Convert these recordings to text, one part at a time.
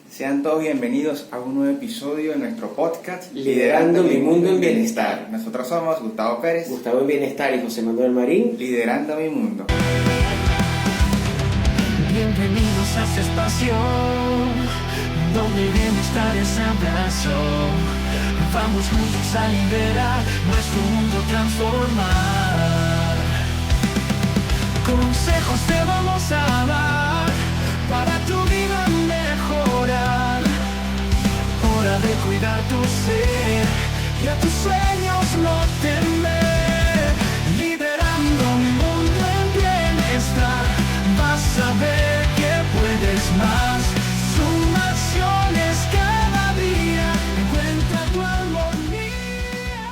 Sean todos bienvenidos a un nuevo episodio de nuestro podcast Liderando mi mundo en bienestar. Nosotros somos Gustavo Pérez, Gustavo en Bienestar y José Manuel Marín. Liderando mi mundo. Bienvenidos a este espacio donde el bienestar es abrazo. Vamos juntos a liderar nuestro mundo, transformar. Consejos te vamos a dar para tu vida mejorar. Hora de cuidar tu ser y a tus sueños no temer. Liderando mi mundo en bienestar, vas a ver que puedes más. Sumaciones cada día, encuentra tu armonía.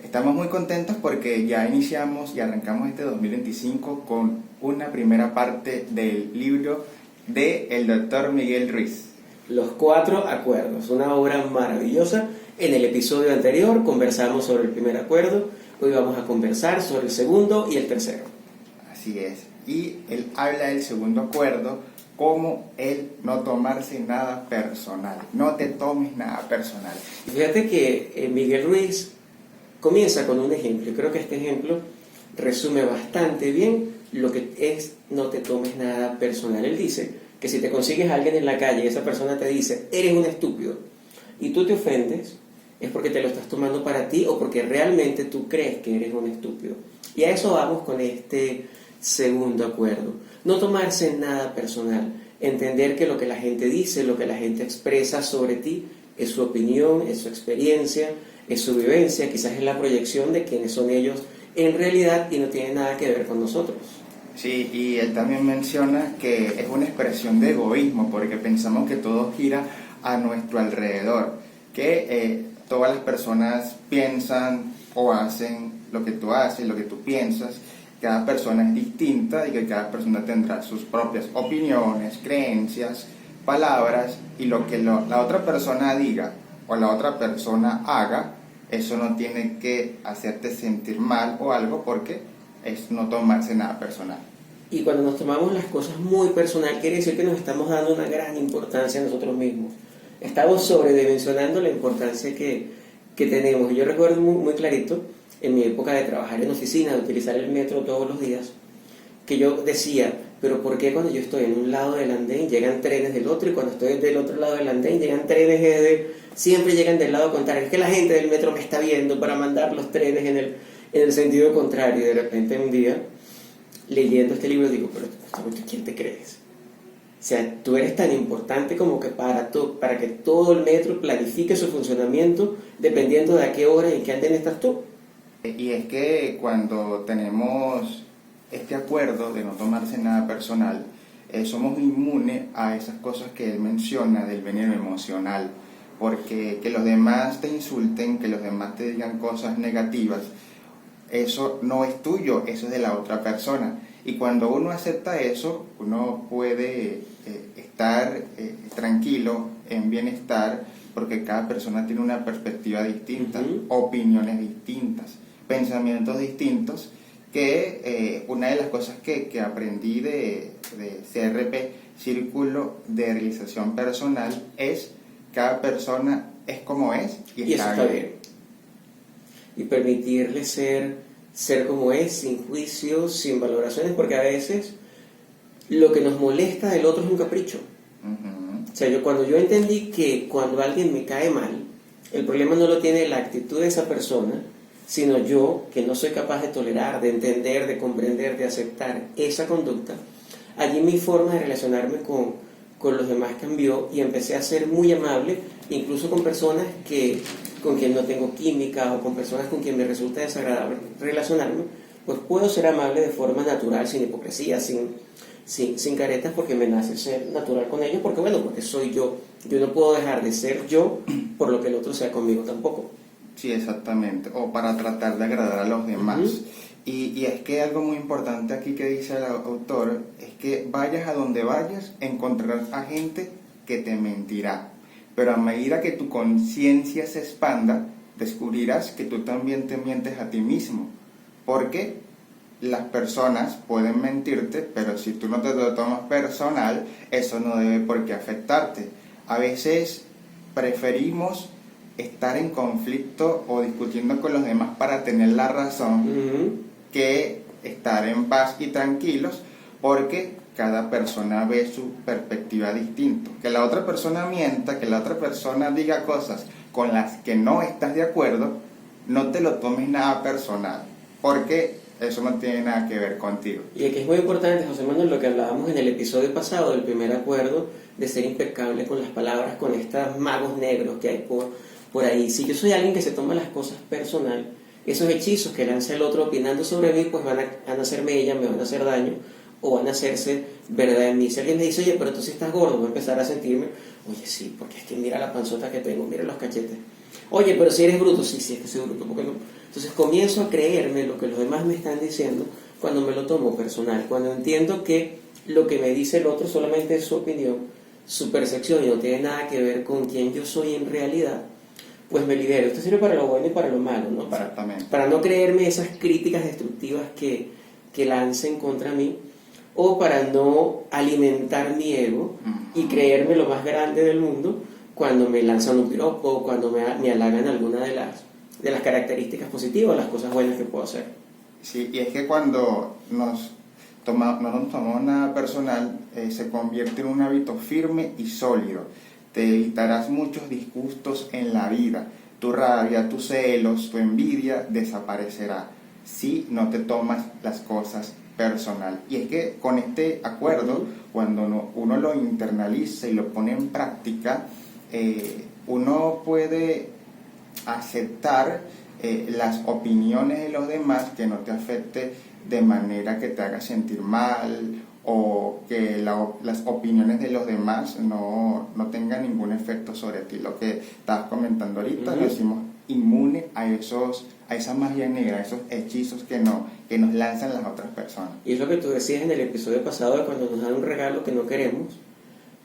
Estamos muy contentos porque ya iniciamos y arrancamos este 2025 con una primera parte del libro del Dr. Miguel Ruiz. Los 4 acuerdos, una obra maravillosa. En el episodio anterior conversamos sobre el primer acuerdo, hoy vamos a conversar sobre el segundo y el tercero. Así es, y él habla del segundo acuerdo como el no tomarse nada personal. No te tomes nada personal. Y fíjate que Miguel Ruiz comienza con un ejemplo, y creo que este ejemplo resume bastante bien lo que es no te tomes nada personal. Él dice que si te consigues a alguien en la calle y esa persona te dice, eres un estúpido, y tú te ofendes, es porque te lo estás tomando para ti o porque realmente tú crees que eres un estúpido. Y a eso vamos con este segundo acuerdo. No tomarse nada personal. Entender que lo que la gente dice, lo que la gente expresa sobre ti, es su opinión, es su experiencia, es su vivencia, quizás es la proyección de quiénes son ellos en realidad y no tiene nada que ver con nosotros. Sí, y él también menciona que es una expresión de egoísmo porque pensamos que todo gira a nuestro alrededor, que todas las personas piensan o hacen lo que tú haces, lo que tú piensas. Cada persona es distinta y que cada persona tendrá sus propias opiniones, creencias, palabras, y lo que la otra persona diga o la otra persona haga, eso no tiene que hacerte sentir mal o algo, porque es no tomarse nada personal. Y cuando nos tomamos las cosas muy personal, quiere decir que nos estamos dando una gran importancia a nosotros mismos. Estamos sobredimensionando la importancia que tenemos. Y yo recuerdo muy clarito, en mi época de trabajar en oficina, de utilizar el metro todos los días, que yo decía, pero ¿por qué cuando yo estoy en un lado del andén llegan trenes del otro, y cuando estoy del otro lado del andén llegan trenes siempre llegan del lado contrario? Es que la gente del metro me está viendo para mandar los trenes en el sentido contrario. Y de repente un día, leyendo este libro, digo, pero ¿quién te crees? O sea, tú eres tan importante como que para que todo el metro planifique su funcionamiento dependiendo de a qué hora y en qué andén estás tú. Y es que cuando tenemos este acuerdo de no tomarse nada personal, somos inmunes a esas cosas que él menciona del veneno emocional, porque que los demás te insulten, que los demás te digan cosas negativas, eso no es tuyo, eso es de la otra persona. Y cuando uno acepta eso, uno puede estar tranquilo, en bienestar, porque cada persona tiene una perspectiva distinta, opiniones distintas, pensamientos distintos, que una de las cosas que aprendí de CRP, Círculo de Realización Personal, es cada persona es como es y está bien. Y permitirle ser como es, sin juicios, sin valoraciones, porque a veces lo que nos molesta del otro es un capricho. O sea, cuando yo entendí que cuando alguien me cae mal, el problema no lo tiene la actitud de esa persona, sino yo, que no soy capaz de tolerar, de entender, de comprender, de aceptar esa conducta, allí mi forma de relacionarme con los demás cambió y empecé a ser muy amable, incluso con personas con quien no tengo química o con personas con quien me resulta desagradable relacionarme, pues puedo ser amable de forma natural, sin hipocresía, sin caretas, porque me nace ser natural con ellos, porque soy yo. Yo no puedo dejar de ser yo por lo que el otro sea conmigo tampoco. Sí, exactamente, o para tratar de agradar a los demás. Y es que algo muy importante aquí que dice el autor es que vayas a donde vayas, encontrarás a gente que te mentirá, pero a medida que tu conciencia se expanda, descubrirás que tú también te mientes a ti mismo. ¿Por qué? las personas pueden mentirte, pero si tú no te lo tomas personal, eso no debe por qué afectarte. A veces preferimos estar en conflicto o discutiendo con los demás para tener la razón que estar en paz y tranquilos, porque cada persona ve su perspectiva distinto. Que la otra persona mienta, que la otra persona diga cosas con las que no estás de acuerdo, no te lo tomes nada personal, porque eso no tiene nada que ver contigo. Y aquí es muy importante, José Manuel, lo que hablábamos en el episodio pasado, del primer acuerdo, de ser impecable con las palabras, con estos magos negros que hay por ahí. Si yo soy alguien que se toma las cosas personal, esos hechizos que lanza el otro opinando sobre mí, pues van a hacerme ella, me van a hacer daño, o van a hacerse verdad en mí. Si alguien me dice, oye, pero tú sí estás gordo, voy a empezar a sentirme, oye, sí, porque es que mira la panzota que tengo, mira los cachetes. Oye, pero si eres bruto, sí, es que soy bruto, ¿por qué no? Entonces comienzo a creerme lo que los demás me están diciendo cuando me lo tomo personal, cuando entiendo que lo que me dice el otro solamente es su opinión, su percepción y no tiene nada que ver con quién yo soy en realidad, pues me libero. Esto sirve para lo bueno y para lo malo, ¿no? Para no creerme esas críticas destructivas que lancen contra mí, o para no alimentar mi ego y creerme lo más grande del mundo cuando me lanzan un piropo o cuando me halagan alguna de las características positivas, las cosas buenas que puedo hacer. Sí, y es que cuando no nos tomamos nada personal, se convierte en un hábito firme y sólido. Te evitarás muchos disgustos en la vida. Tu rabia, tus celos, tu envidia desaparecerá si no te tomas las cosas personal. Y es que con este acuerdo, cuando uno lo internaliza y lo pone en práctica, uno puede aceptar las opiniones de los demás, que no te afecte de manera que te haga sentir mal, o que las opiniones de los demás no tengan ningún efecto sobre ti. Lo que estabas comentando ahorita, lo hicimos inmune a esa magia negra, a esos hechizos que nos lanzan las otras personas. Y es lo que tú decías en el episodio pasado, de cuando nos dan un regalo que no queremos,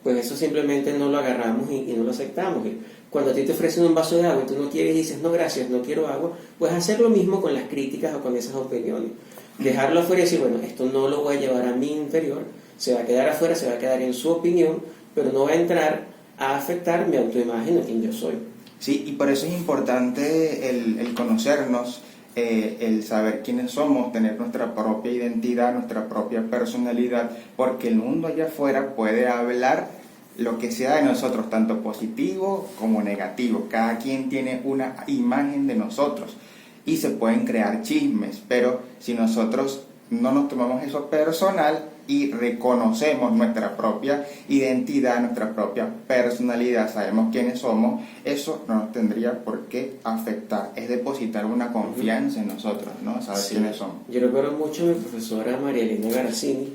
pues eso simplemente no lo agarramos y no lo aceptamos. Y cuando a ti te ofrecen un vaso de agua y tú no quieres y dices, no gracias, no quiero agua, pues hacer lo mismo con las críticas o con esas opiniones. Dejarlo afuera y decir, bueno, esto no lo voy a llevar a mi interior, se va a quedar afuera, se va a quedar en su opinión, pero no va a entrar a afectar mi autoimagen o quien yo soy. Sí, y por eso es importante el conocernos, el saber quiénes somos, tener nuestra propia identidad, nuestra propia personalidad, porque el mundo allá afuera puede hablar lo que sea de nosotros, tanto positivo como negativo. Cada quien tiene una imagen de nosotros y se pueden crear chismes, pero si nosotros no nos tomamos eso personal y reconocemos nuestra propia identidad, nuestra propia personalidad, sabemos quiénes somos, eso no nos tendría por qué afectar. Es depositar una confianza en nosotros, ¿no? Saber quiénes somos. Yo recuerdo mucho a mi profesora María Elena Garazzini,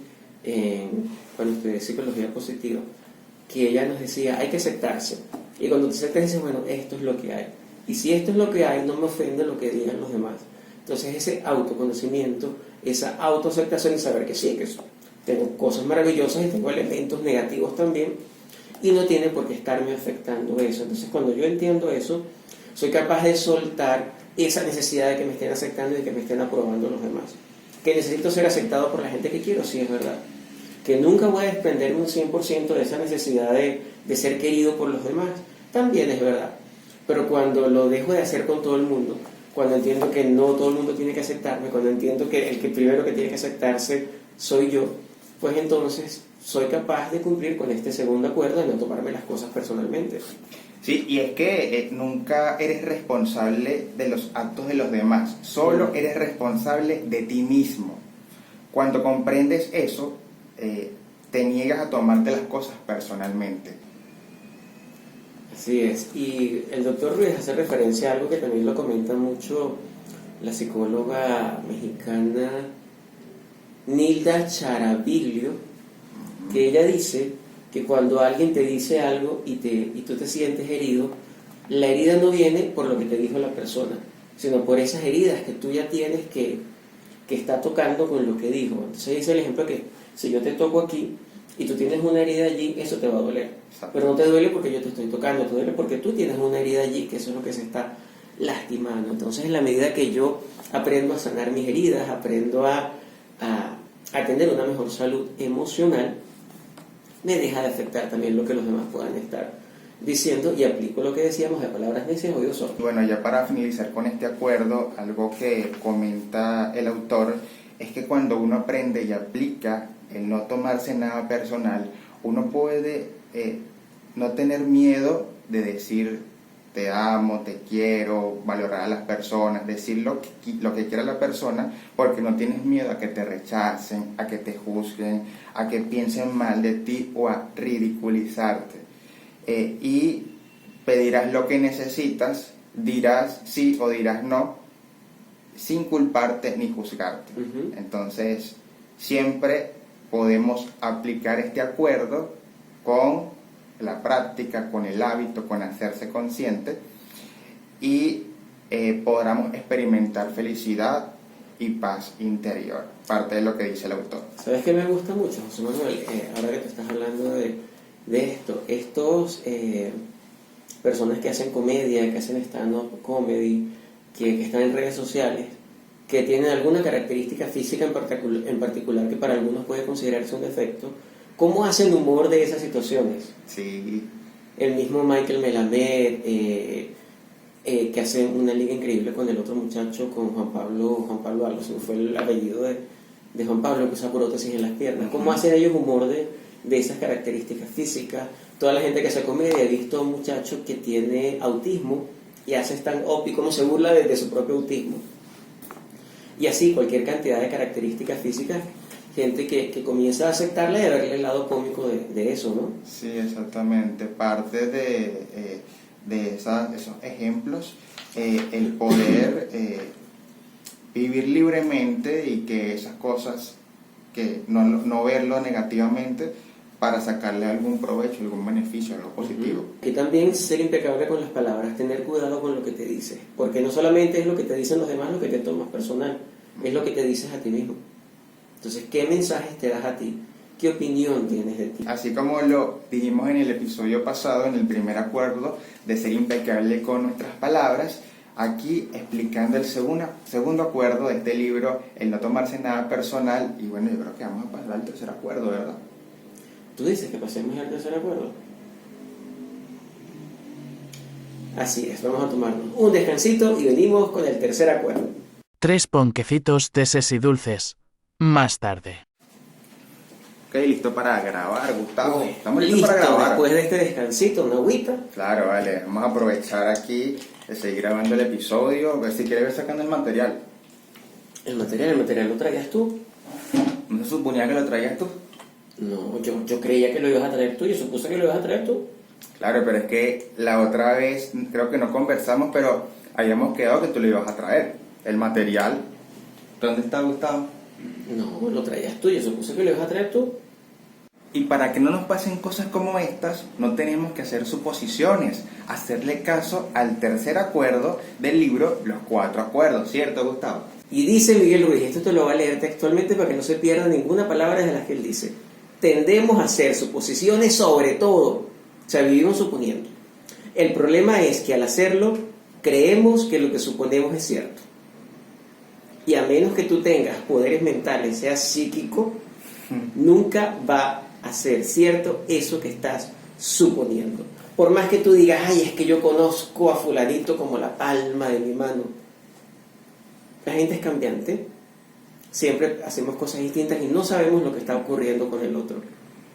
cuando estudié psicología positiva, que ella nos decía, hay que aceptarse. Y cuando te aceptas, dices, bueno, esto es lo que hay. Y si esto es lo que hay, no me ofende lo que digan los demás. Entonces ese autoconocimiento, esa autoaceptación y saber que sí, que tengo cosas maravillosas y tengo elementos negativos también, y no tiene por qué estarme afectando eso. Entonces cuando yo entiendo eso, soy capaz de soltar esa necesidad de que me estén aceptando y de que me estén aprobando los demás. Que necesito ser aceptado por la gente que quiero, sí es verdad. Que nunca voy a desprenderme un 100% de esa necesidad de ser querido por los demás, también es verdad. Pero cuando lo dejo de hacer con todo el mundo, cuando entiendo que no todo el mundo tiene que aceptarme, cuando entiendo que el que primero que tiene que aceptarse soy yo, pues entonces soy capaz de cumplir con este segundo acuerdo de no tomarme las cosas personalmente. Sí, y es que nunca eres responsable de los actos de los demás, solo eres responsable de ti mismo. Cuando comprendes eso, te niegas a tomarte las cosas personalmente. Así es, y el doctor Ruiz hace referencia a algo que también lo comenta mucho la psicóloga mexicana Nilda Charaviglio, que ella dice que cuando alguien te dice algo y tú te sientes herido, la herida no viene por lo que te dijo la persona, sino por esas heridas que tú ya tienes que está tocando con lo que dijo. Entonces dice el ejemplo que si yo te toco aquí y tú tienes una herida allí, eso te va a doler. Exacto. Pero no te duele porque yo te estoy tocando, te duele porque tú tienes una herida allí, que eso es lo que se está lastimando. Entonces en la medida que yo aprendo a sanar mis heridas, aprendo a a tener una mejor salud emocional, me deja de afectar también lo que los demás puedan estar diciendo y aplico lo que decíamos de palabras necias, oídos sordos. Bueno, ya para finalizar con este acuerdo, algo que comenta el autor es que cuando uno aprende y aplica el no tomarse nada personal, uno puede no tener miedo de decir te amo, te quiero, valorar a las personas, decir lo que quiera la persona, porque no tienes miedo a que te rechacen, a que te juzguen, a que piensen mal de ti o a ridiculizarte. Y pedirás lo que necesitas, dirás sí o dirás no, sin culparte ni juzgarte. Uh-huh. Entonces, siempre podemos aplicar este acuerdo con la práctica, con el hábito, con hacerse consciente, y podamos experimentar felicidad y paz interior, parte de lo que dice el autor. ¿Sabes qué me gusta mucho, José Manuel? Ahora que te estás hablando de esto, estos personas que hacen comedia, que hacen stand-up comedy, que están en redes sociales, que tienen alguna característica física en particular que para algunos puede considerarse un defecto, ¿cómo hacen humor de esas situaciones? Sí. El mismo Michael Melamed, que hace una liga increíble con el otro muchacho, con Juan Pablo algo, se me fue el apellido de Juan Pablo, que usa prótesis en las piernas. ¿Cómo hacen ellos humor de esas características físicas? Toda la gente que hace comedia, he visto a un muchacho que tiene autismo y hace stand-up y cómo se burla de su propio autismo. Y así, cualquier cantidad de características físicas, gente que comienza a aceptarla y a verle el lado cómico de eso, ¿no? Sí, exactamente. Parte de esos ejemplos, el poder vivir libremente y que esas cosas, que no verlo negativamente para sacarle algún provecho, algún beneficio, algo positivo. Que también ser impecable con las palabras, tener cuidado con lo que te dices, porque no solamente es lo que te dicen los demás lo que te tomas personal, es lo que te dices a ti mismo. Entonces, ¿qué mensajes te das a ti? ¿Qué opinión tienes de ti? Así como lo dijimos en el episodio pasado, en el primer acuerdo de ser impecable con nuestras palabras, aquí explicando el segundo acuerdo de este libro, el no tomarse nada personal. Y bueno, yo creo que vamos a pasar al tercer acuerdo, ¿verdad? ¿Tú dices que pasemos al tercer acuerdo? Así es, vamos a tomarnos un descansito y venimos con el tercer acuerdo. 3 ponquecitos de y dulces. Más tarde. Ok, listo para grabar, Gustavo. Uy, ¿Estamos listos para grabar? Después de este descansito, una agüita. Claro, vale. Vamos a aprovechar aquí de seguir grabando el episodio. A ver si quieres ver sacando el material. El material lo traías tú. ¿No se suponía que lo traías tú? No, yo creía que lo ibas a traer tú, yo supuse que lo ibas a traer tú. Claro, pero es que la otra vez creo que no conversamos, pero habíamos quedado que tú lo ibas a traer. El material. ¿Dónde está, Gustavo? No, lo traías tú, yo supuse que lo ibas a traer tú. Y para que no nos pasen cosas como estas, no tenemos que hacer suposiciones, hacerle caso al tercer acuerdo del libro Los 4 Acuerdos, ¿cierto, Gustavo? Y dice Miguel Ruiz, esto te lo va a leer textualmente para que no se pierda ninguna palabra de las que él dice. Tendemos a hacer suposiciones sobre todo, o sea, vivimos suponiendo. El problema es que al hacerlo, creemos que lo que suponemos es cierto. Y a menos que tú tengas poderes mentales, seas psíquico, nunca va a ser cierto eso que estás suponiendo. Por más que tú digas, ay, es que yo conozco a fulanito como la palma de mi mano. La gente es cambiante. Siempre hacemos cosas distintas y no sabemos lo que está ocurriendo con el otro.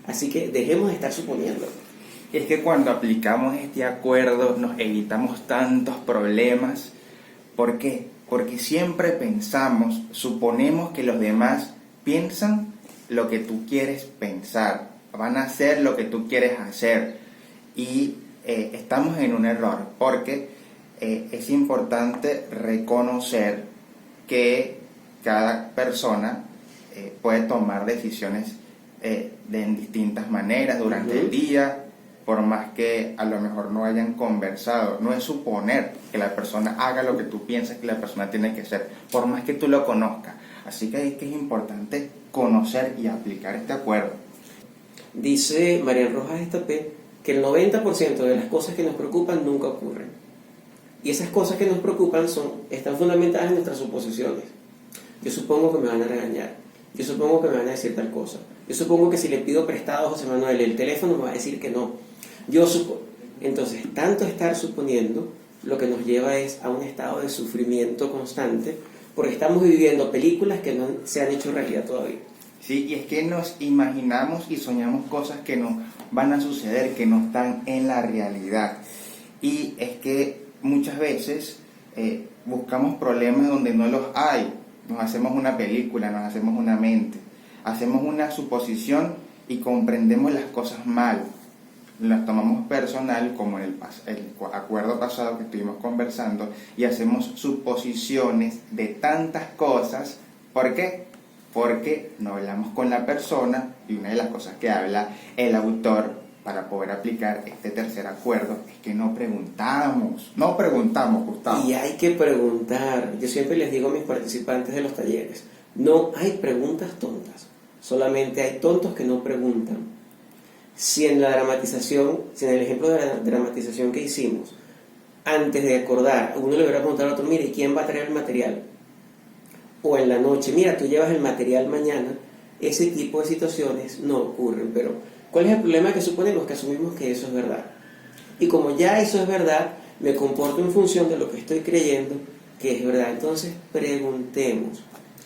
Así que dejemos de estar suponiendo. Es que cuando aplicamos este acuerdo nos evitamos tantos problemas. ¿Por qué? Porque siempre pensamos, suponemos que los demás piensan lo que tú quieres pensar, van a hacer lo que tú quieres hacer, y estamos en un error, porque es importante reconocer que cada persona puede tomar decisiones en distintas maneras durante el día, por más que a lo mejor no hayan conversado. No es suponer que la persona haga lo que tú piensas que la persona tiene que hacer, por más que tú lo conozcas. Así que es importante conocer y aplicar este acuerdo. Dice Marian Rojas Estapé que el 90% de las cosas que nos preocupan nunca ocurren. Y esas cosas que nos preocupan están fundamentadas en nuestras suposiciones. Yo supongo que me van a regañar. yo supongo que me van a decir tal cosa. Yo supongo que si le pido prestado a José Manuel el teléfono me va a decir que no. Entonces, tanto estar suponiendo lo que nos lleva es a un estado de sufrimiento constante, porque estamos viviendo películas que no se han hecho realidad todavía. Sí, y es que nos imaginamos y soñamos cosas que no van a suceder, que no están en la realidad. Y es que muchas veces buscamos problemas donde no los hay. Nos hacemos una película, nos hacemos una mente, hacemos una suposición y comprendemos las cosas mal. Las tomamos personal, como en el acuerdo pasado que estuvimos conversando, y hacemos suposiciones de tantas cosas. ¿Por qué? Porque no hablamos con la persona, y una de las cosas que habla el autor para poder aplicar este tercer acuerdo es que no preguntamos, Gustavo. Y hay que preguntar. Yo siempre les digo a mis participantes de los talleres, no hay preguntas tontas, solamente hay tontos que no preguntan. Si en la dramatización, si en el ejemplo de la dramatización que hicimos, antes de acordar, uno le hubiera preguntado al otro, mire, ¿quién va a traer el material? O en la noche, mira, tú llevas el material mañana, ese tipo de situaciones no ocurren. Pero, ¿cuál es el problema? Que suponemos que asumimos que eso es verdad. Y como ya eso es verdad, me comporto en función de lo que estoy creyendo que es verdad. Entonces, preguntemos.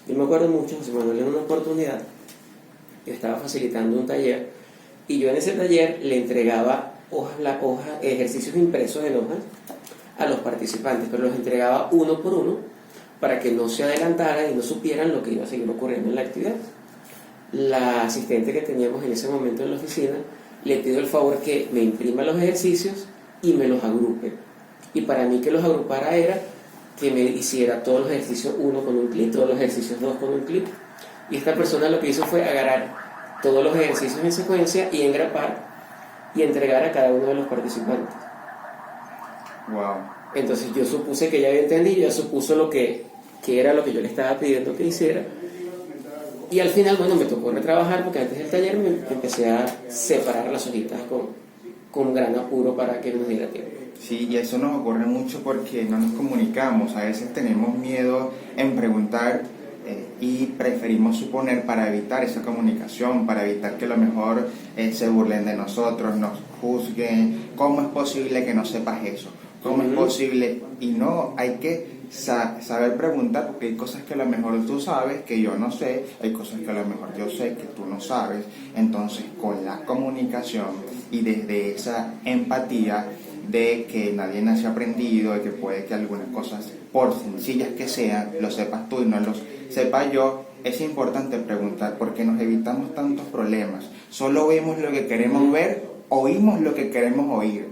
Yo me acuerdo mucho, José Manuel, en una oportunidad, yo estaba facilitando un taller, y yo en ese taller le entregaba ejercicios impresos en hojas a los participantes, pero los entregaba uno por uno para que no se adelantaran y no supieran lo que iba a seguir ocurriendo en la actividad. La asistente que teníamos en ese momento en la oficina le pido el favor que me imprima los ejercicios y me los agrupe. Y para mí que los agrupara era que me hiciera todos los ejercicios 1 con un clic, todos los ejercicios 2 con un clic. Y esta persona lo que hizo fue agarrar todos los ejercicios en secuencia y engrapar y entregar a cada uno de los participantes. Wow. Entonces yo supuse que ella había entendido, ya supuso lo que era lo que yo le estaba pidiendo que hiciera. Y al final, bueno, me tocó retrabajar porque antes del taller me empecé a separar las hojitas con gran apuro para que nos diera tiempo. Sí, y eso nos ocurre mucho porque no nos comunicamos. A veces tenemos miedo en preguntar y preferimos suponer para evitar esa comunicación, para evitar que a lo mejor se burlen de nosotros, nos juzguen. ¿Cómo es posible que no sepas eso? ¿Cómo es posible? Y no, hay que saber preguntar, porque hay cosas que a lo mejor tú sabes que yo no sé, hay cosas que a lo mejor yo sé que tú no sabes. Entonces, con la comunicación y desde esa empatía de que nadie nace aprendido, de que puede que algunas cosas, por sencillas que sean, lo sepas tú y no los sepa yo, es importante preguntar porque nos evitamos tantos problemas. Solo vemos lo que queremos ver, oímos lo que queremos oír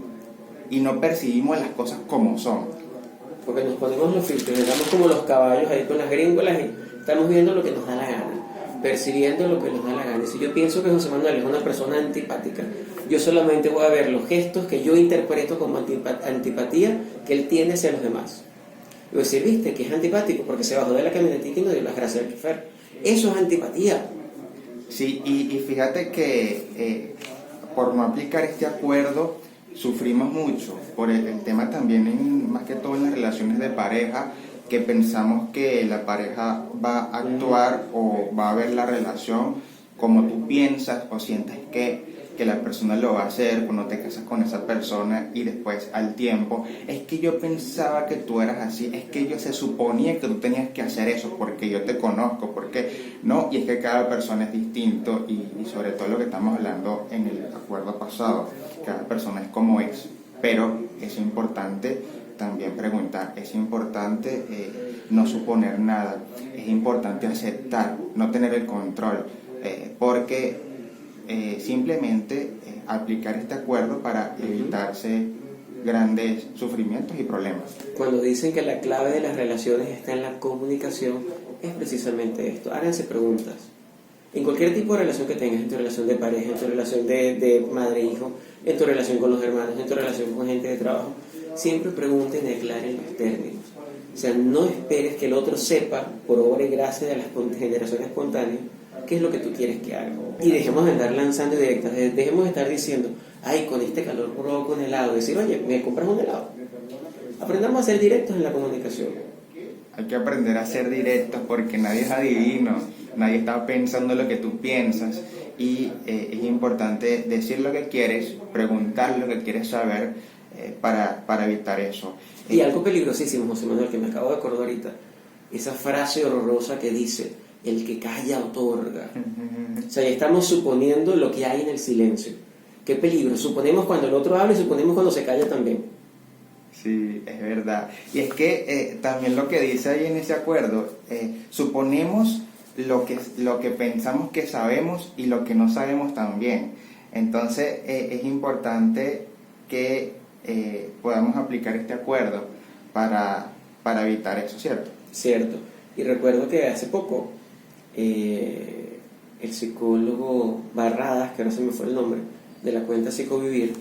y no percibimos las cosas como son. Porque nos ponemos los filtros, estamos como los caballos ahí con las gringolas y estamos viendo lo que nos da la gana, percibiendo lo que nos da la gana. Y si yo pienso que José Manuel es una persona antipática, yo solamente voy a ver los gestos que yo interpreto como antipatía que él tiene hacia los demás. Y voy a decir, viste, que es antipático porque se bajó de la camionetica y no dio las gracias al chofer. Eso es antipatía. Sí, y fíjate que por no aplicar este acuerdo sufrimos mucho por el tema también, más que todo en las relaciones de pareja, que pensamos que la pareja va a actuar o va a ver la relación como tú piensas o sientes que la persona lo va a hacer cuando te casas con esa persona, y después al tiempo, es que yo pensaba que tú eras así, es que yo se suponía que tú tenías que hacer eso porque yo te conozco, porque no, y es que cada persona es distinto y sobre todo lo que estamos hablando en el acuerdo pasado, cada persona es como es, pero es importante también preguntar, es importante no suponer nada, es importante aceptar, no tener el control, porque simplemente aplicar este acuerdo para evitarse grandes sufrimientos y problemas. Cuando dicen que la clave de las relaciones está en la comunicación, es precisamente esto. Háganse preguntas. En cualquier tipo de relación que tengas, en tu relación de pareja, en tu relación de madre-hijo, en tu relación con los hermanos, en tu relación con gente de trabajo, siempre pregunten y aclaren los términos. O sea, no esperes que el otro sepa, por obra y gracia de la generación espontánea, qué es lo que tú quieres que haga. Y dejemos de andar lanzando directas, dejemos de estar diciendo, ay, con este calor provoco un helado. Decir, oye, ¿me compras un helado? Aprendamos a ser directos en la comunicación. Hay que aprender a ser directos porque nadie es adivino, nadie está pensando lo que tú piensas y es importante decir lo que quieres, preguntar lo que quieres saber para evitar eso. Y algo peligrosísimo, José Manuel, que me acabo de acordar ahorita, esa frase horrorosa que dice, el que calla otorga. O sea, ya estamos suponiendo lo que hay en el silencio. Qué peligro, suponemos cuando el otro habla y suponemos cuando se calla también. Sí, es verdad. Y es que también lo que dice ahí en ese acuerdo, suponemos lo que pensamos que sabemos y lo que no sabemos también. Entonces es importante que podamos aplicar este acuerdo para evitar eso, ¿cierto? Cierto. Y recuerdo que hace poco el psicólogo Barradas, que ahora se me fue el nombre, de la cuenta Psicovivir,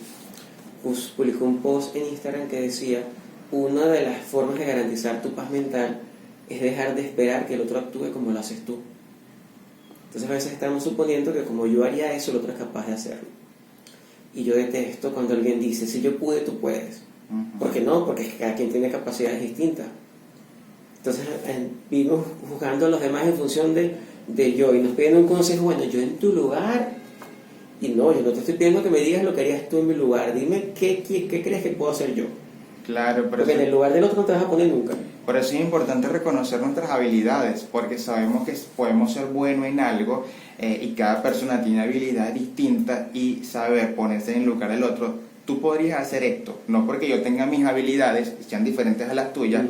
publicó un post en Instagram que decía: una de las formas de garantizar tu paz mental es dejar de esperar que el otro actúe como lo haces tú. Entonces a veces estamos suponiendo que como yo haría eso, el otro es capaz de hacerlo. Y yo detesto cuando alguien dice, si yo pude, tú puedes. ¿Por qué no? Porque cada quien tiene capacidades distintas. Entonces vivimos juzgando a los demás en función de yo, y nos piden un consejo, bueno, yo en tu lugar. Y no, yo no te estoy pidiendo que me digas lo que harías tú en mi lugar. Dime qué crees que puedo hacer yo. Claro, pero porque en el lugar del otro no te vas a poner nunca. Por eso es importante reconocer nuestras habilidades, porque sabemos que podemos ser buenos en algo y cada persona tiene habilidades distintas y saber ponerse en el lugar del otro. Tú podrías hacer esto, no porque yo tenga mis habilidades y sean diferentes a las tuyas,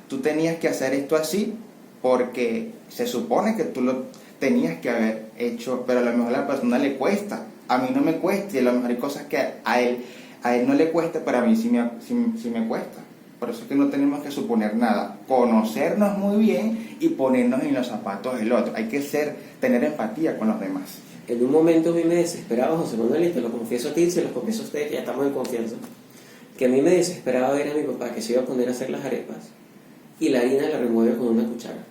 tú tenías que hacer esto así porque se supone que tú lo tenías que haber hecho, pero a lo mejor a la persona le cuesta. A mí no me cuesta y a lo mejor hay cosas que a él no le cuesta, pero a mí sí me cuesta. Por eso es que no tenemos que suponer nada, conocernos muy bien y ponernos en los zapatos del otro. Hay que tener empatía con los demás. En un momento a mí me desesperaba, José Manuel, y te lo confieso a ti, se lo confieso a ustedes, que ya estamos en confianza, que a mí me desesperaba ver a mi papá que se iba a poner a hacer las arepas y la harina la remueve con una cuchara.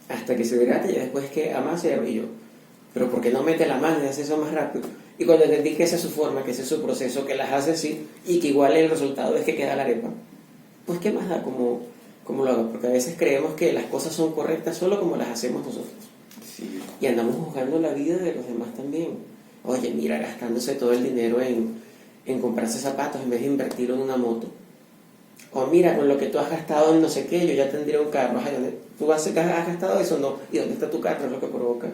Hasta que se hidrate y después que amase y yo, pero ¿por qué no mete la mano y hace eso más rápido? Y cuando entendí que esa es su forma, que ese es su proceso, que las hace así y que igual el resultado es que queda la arepa, pues ¿qué más da como lo hago? Porque a veces creemos que las cosas son correctas solo como las hacemos nosotros. Sí. Y andamos juzgando la vida de los demás también. Oye, mira, gastándose todo el dinero en comprarse zapatos en vez de invertirlo en una moto. O mira, con lo que tú has gastado en no sé qué, yo ya tendría un carro. Ay, ¿tú has gastado eso? No. ¿Y dónde está tu carro? Es lo que provoca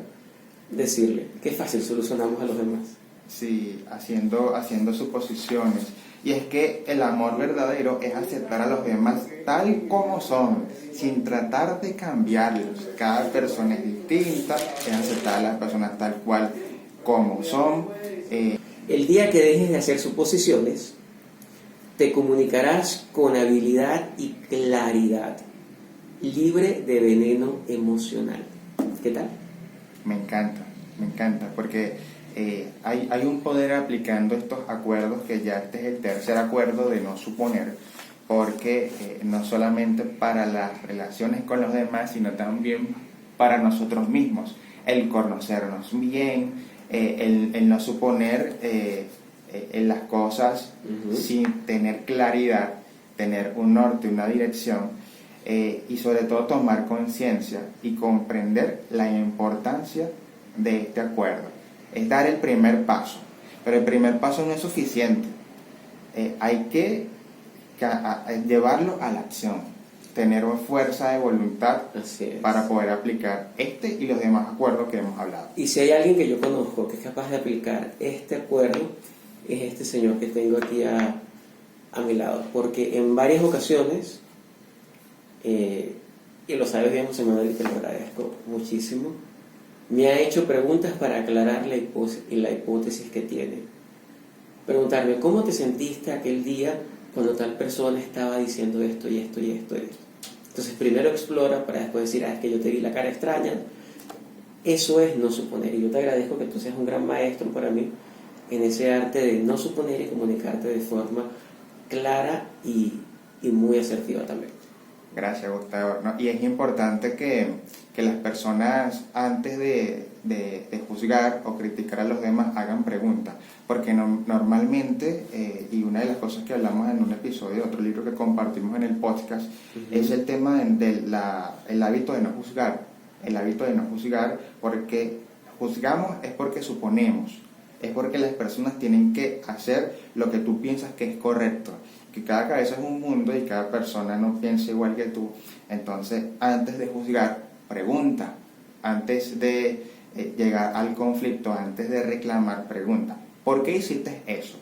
decirle. Qué fácil solucionamos a los demás. Sí, haciendo suposiciones. Y es que el amor verdadero es aceptar a los demás tal como son, sin tratar de cambiarlos. Cada persona es distinta, es aceptar a las personas tal cual como son. El día que dejes de hacer suposiciones, te comunicarás con habilidad y claridad, libre de veneno emocional. ¿Qué tal? Me encanta, porque hay un poder aplicando estos acuerdos, que ya este es el tercer acuerdo de no suponer, porque no solamente para las relaciones con los demás, sino también para nosotros mismos, el conocernos bien, el no suponer en las cosas sin tener claridad, tener un norte, una dirección, y sobre todo tomar conciencia y comprender la importancia de este acuerdo. Es dar el primer paso, pero el primer paso no es suficiente. Hay que llevarlo a la acción, tener fuerza de voluntad para poder aplicar este y los demás acuerdos que hemos hablado. Y si hay alguien que yo conozco que es capaz de aplicar este acuerdo, es este señor que tengo aquí a mi lado, porque en varias ocasiones, y lo sabes bien, José Manuel, y te lo agradezco muchísimo, me ha hecho preguntas para aclarar la hipótesis que tiene. Preguntarme, ¿cómo te sentiste aquel día cuando tal persona estaba diciendo esto y esto y esto y esto? Entonces primero explora para después decir, es que yo te vi la cara extraña. Eso es no suponer, y yo te agradezco que tú seas un gran maestro para mí en ese arte de no suponer y comunicarte de forma clara y muy asertiva también. Gracias, Gustavo. Y es importante que las personas, antes de de juzgar o criticar a los demás, hagan preguntas. Porque normalmente, y una de las cosas que hablamos en un episodio de otro libro que compartimos en el podcast, es el tema el hábito de no juzgar. El hábito de no juzgar, porque juzgamos es porque suponemos, es porque las personas tienen que hacer lo que tú piensas que es correcto. Que cada cabeza es un mundo y cada persona no piensa igual que tú. Entonces, antes de juzgar, pregunta. Antes de llegar al conflicto, antes de reclamar, pregunta. ¿Por qué hiciste eso?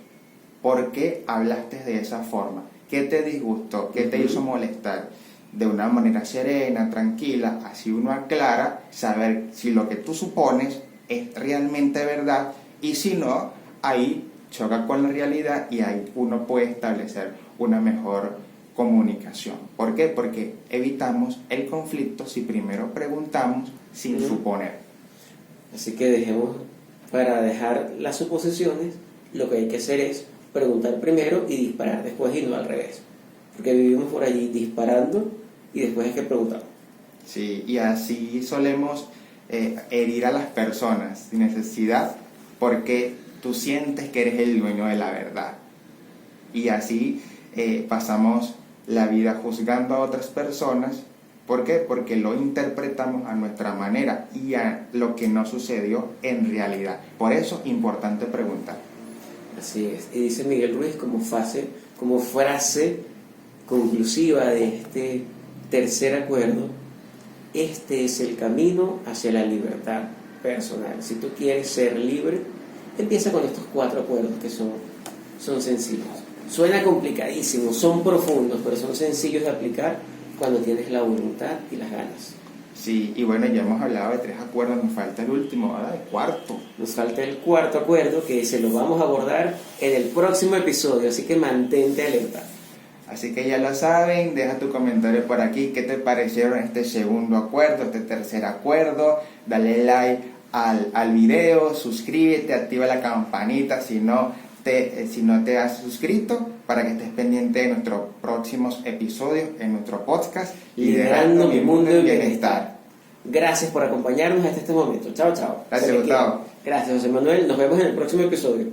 ¿Por qué hablaste de esa forma? ¿Qué te disgustó? ¿Qué te hizo molestar? De una manera serena, tranquila, así uno aclara, saber si lo que tú supones es realmente verdad, y si no, ahí choca con la realidad y ahí uno puede establecer una mejor comunicación. ¿Por qué? Porque evitamos el conflicto si primero preguntamos sin suponer. Así que para dejar las suposiciones, lo que hay que hacer es preguntar primero y disparar después, y no al revés. Porque vivimos por allí disparando y después hay que preguntar. Sí, y así solemos herir a las personas sin necesidad, porque tú sientes que eres el dueño de la verdad. Y así pasamos la vida juzgando a otras personas. ¿Por qué? Porque lo interpretamos a nuestra manera y a lo que no sucedió en realidad. Por eso, importante preguntar. Así es. Y dice Miguel Ruiz como frase conclusiva de este tercer acuerdo: este es el camino hacia la libertad personal. Si tú quieres ser libre, empieza con estos 4 acuerdos que son sencillos. Suena complicadísimo, son profundos, pero son sencillos de aplicar cuando tienes la voluntad y las ganas. Sí, y bueno, ya hemos hablado de 3 acuerdos, nos falta el último, ¿verdad? El cuarto. Nos falta el 4.º acuerdo, que se lo vamos a abordar en el próximo episodio, así que mantente alerta. Así que ya lo saben, deja tu comentario por aquí, ¿qué te parecieron este segundo acuerdo, este tercer acuerdo? Dale like al video, suscríbete, activa la campanita si no te has suscrito, para que estés pendiente de nuestros próximos episodios en nuestro podcast Liderando mi mundo en bienestar. Gracias por acompañarnos hasta este momento. Chao, chao. Gracias, Gustavo. Gracias, José Manuel. Nos vemos en el próximo episodio.